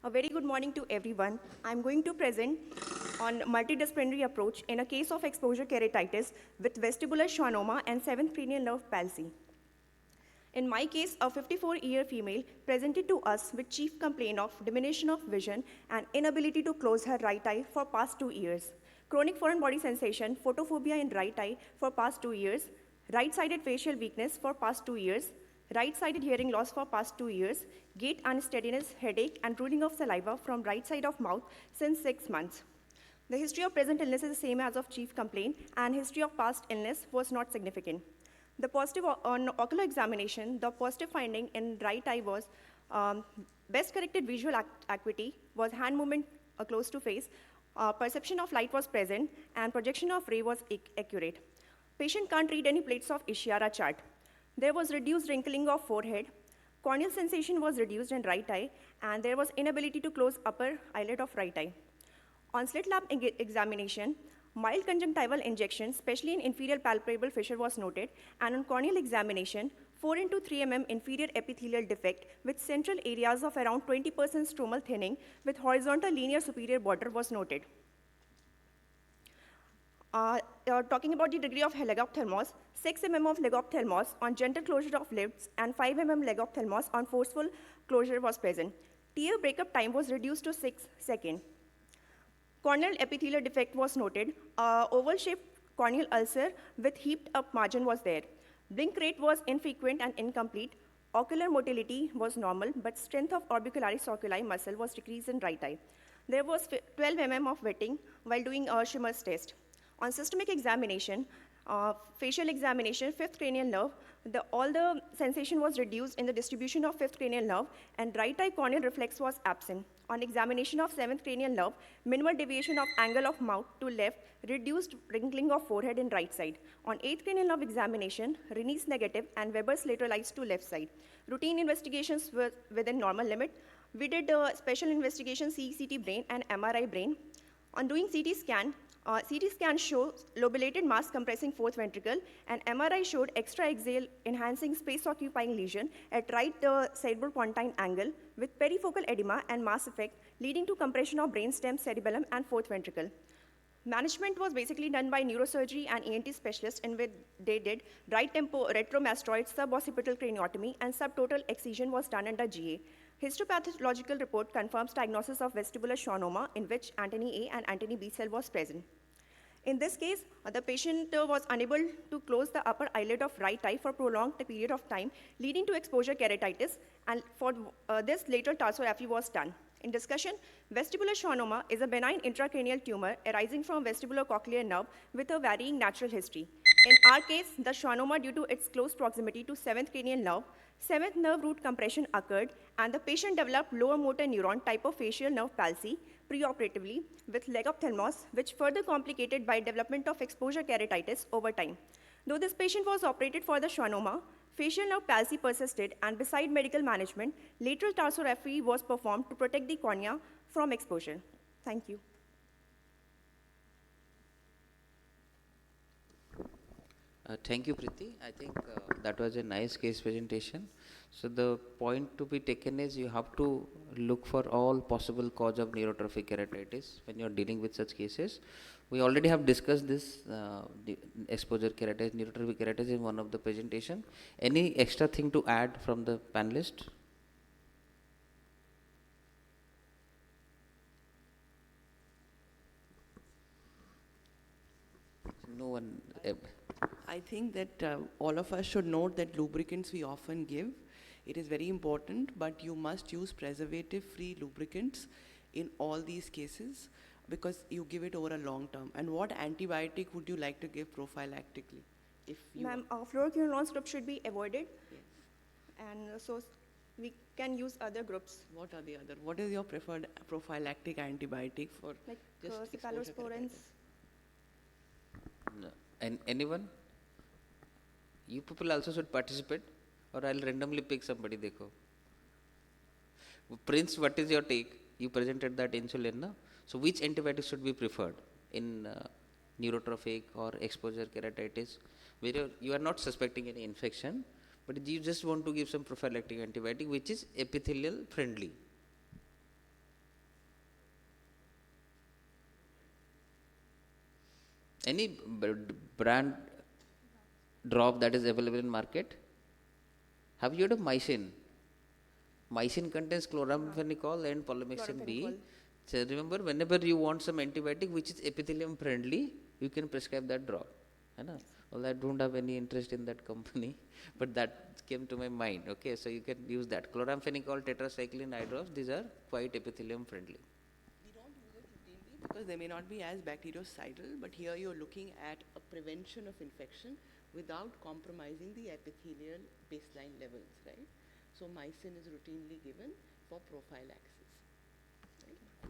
A very good morning to everyone. I'm going to present on multidisciplinary approach in a case of exposure keratitis with vestibular schwannoma and 7th cranial nerve palsy. In my case, a 54-year female presented to us with chief complaint of diminution of vision and inability to close her right eye for past 2 years. Chronic foreign body sensation, photophobia in right eye for past 2 years, right-sided facial weakness for past 2 years, right-sided hearing loss for past 2 years, gait unsteadiness, headache, and drooling of saliva from right side of mouth since 6 months. The history of present illness is the same as of chief complaint, and history of past illness was not significant. The positive on ocular examination, the positive finding in right eye was best corrected visual acuity, was hand movement close to face, perception of light was present, and projection of ray was accurate. Patient can't read any plates of Ishihara chart. There was reduced wrinkling of forehead, corneal sensation was reduced in right eye, and there was inability to close upper eyelid of right eye. On slit lamp examination, mild conjunctival injection, especially in inferior palpable fissure, was noted, and on corneal examination, 4 into 3 mm inferior epithelial defect with central areas of around 20% stromal thinning with horizontal linear superior border was noted. Talking about the degree of legophthalmos, 6 mm of legophthalmos on gentle closure of lids and 5 mm legophthalmos on forceful closure was present. Tear breakup time was reduced to 6 seconds. Corneal epithelial defect was noted. Oval-shaped corneal ulcer with heaped up margin was there. Blink rate was infrequent and incomplete. Ocular motility was normal, but strength of orbicularis oculi muscle was decreased in right eye. There was 12 mm of wetting while doing a Schimmer's test. On systemic examination, facial examination, 5th cranial nerve, all the sensation was reduced in the distribution of 5th cranial nerve, and right eye corneal reflex was absent. On examination of 7th cranial nerve, minimal deviation of angle of mouth to left, reduced wrinkling of forehead in right side. On 8th cranial nerve examination, Rennie's negative and Weber's lateralized to left side. Routine investigations were within normal limit. We did special investigation CT brain and MRI brain. On doing CT scan shows lobulated mass compressing fourth ventricle, and MRI showed extra-axial enhancing space-occupying lesion at right cerebropontine angle with perifocal edema and mass effect leading to compression of brainstem, cerebellum, and fourth ventricle. Management was basically done by neurosurgery and ENT specialists, in which they did right tempo retromastoid suboccipital craniotomy, and subtotal excision was done under GA. Histopathological report confirms diagnosis of vestibular schwannoma, in which antony A and antony B cell was present. In this case, the patient was unable to close the upper eyelid of right eye for prolonged period of time, leading to exposure keratitis, and for this later tarsography was done. In discussion, vestibular schwannoma is a benign intracranial tumor arising from vestibulocochlear nerve with a varying natural history. In our case, the schwannoma, due to its close proximity to 7th cranial nerve, 7th nerve root compression occurred, and the patient developed lower motor neuron type of facial nerve palsy preoperatively with legophthalmos, which further complicated by development of exposure keratitis over time. Though this patient was operated for the schwannoma, facial nerve palsy persisted, and beside medical management, lateral tarsography was performed to protect the cornea from exposure. Thank you. Thank you, Preeti. I think that was a nice case presentation. So the point to be taken is you have to look for all possible cause of neurotrophic keratitis when you're dealing with such cases. We already have discussed this the exposure keratitis, neurotrophic keratitis in one of the presentation. Any extra thing to add from the panelist? No one. I think that all of us should note that lubricants we often give, it is very important, but you must use preservative-free lubricants in all these cases because you give it over a long term. And what antibiotic would you like to give prophylactically? Ma'am, fluoroquinolones group should be avoided. Yes. And so we can use other groups. What are the other? What is your preferred prophylactic antibiotic for like just cephalosporins? No. And anyone? You people also should participate, or I'll randomly pick somebody. Dekho. Prince, what is your take? You presented that insulin, no? So which antibiotic should be preferred in neurotrophic or exposure keratitis, where you are not suspecting any infection, but you just want to give some prophylactic antibiotic which is epithelial friendly? Any brand drop that is available in market? Have you heard of mycin? Mycin contains chloramphenicol and polymyxin B. Chloramphenicol. So remember, whenever you want some antibiotic which is epithelium friendly, you can prescribe that drop. है ना? Well, I don't have any interest in that company, but that came to my mind. Okay, so you can use that. Chloramphenicol, tetracycline eye drops, these are quite epithelium friendly. We don't use it routinely because they may not be as bactericidal, but here you're looking at a prevention of infection without compromising the epithelial baseline levels, right? So mycin is routinely given for prophylaxis.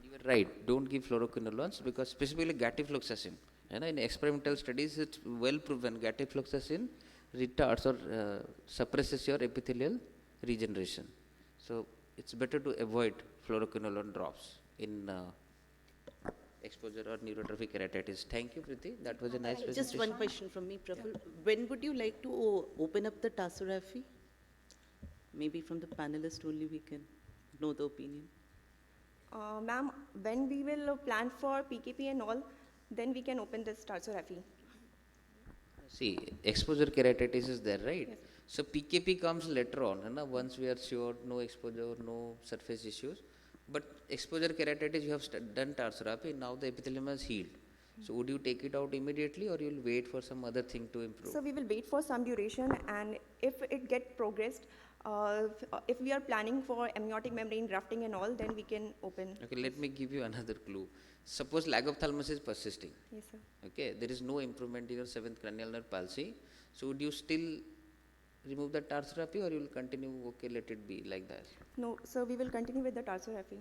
You are right. Don't give fluoroquinolones because specifically gatifloxacin. And in experimental studies, it's well proven gatifloxacin retards or suppresses your epithelial regeneration. So it's better to avoid fluoroquinolone drops in exposure or neurotrophic keratitis. Thank you, Preeti. That was a nice presentation. Just one question from me, Praful. When would you like to open up the tarsography? Maybe from the panelists only we can know the opinion. Ma'am, when we will plan for PKP and all, then we can open this tarsography. See, exposure keratitis is there, right? Yes. So PKP comes later on, है ना? Once we are sure no exposure, no surface issues. But exposure keratitis, you have done tarsography, now the epithelium has healed. So would you take it out immediately or you'll wait for some other thing to improve? So we will wait for some duration, and if it get progressed, if we are planning for amniotic membrane grafting and all, then we can open. Okay, let me give you another clue. Suppose lag of thalamus is persisting. Yes, sir. Okay, there is no improvement in your 7th cranial nerve palsy. So would you still remove the tarsography or you will continue, okay, let it be like that? No, so we will continue with the tarsography.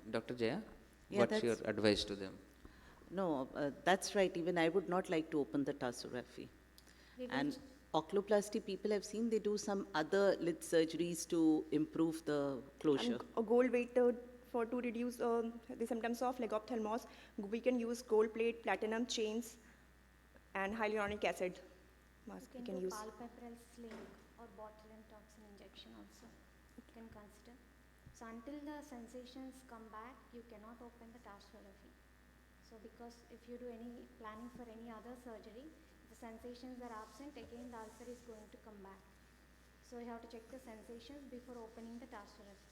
Dr. Jaya, Yeah, what's your that's- advice to them? No, that's right. Even I would not like to open the tarsography. And oculoplasty people have seen they do some other lid surgeries to improve the closure. And a gold weight to reduce the symptoms of legophthalmos, we can use gold plate, platinum chains, and hyaluronic acid mask. You We can can do use. palpebral sling or botulinum toxin injection also. You can consider. So until the sensations come back, you cannot open the tarsography. So because if you do any planning for any other surgery, the sensations are absent, again the ulcer is going to come back. So you have to check the sensations before opening the tarsography.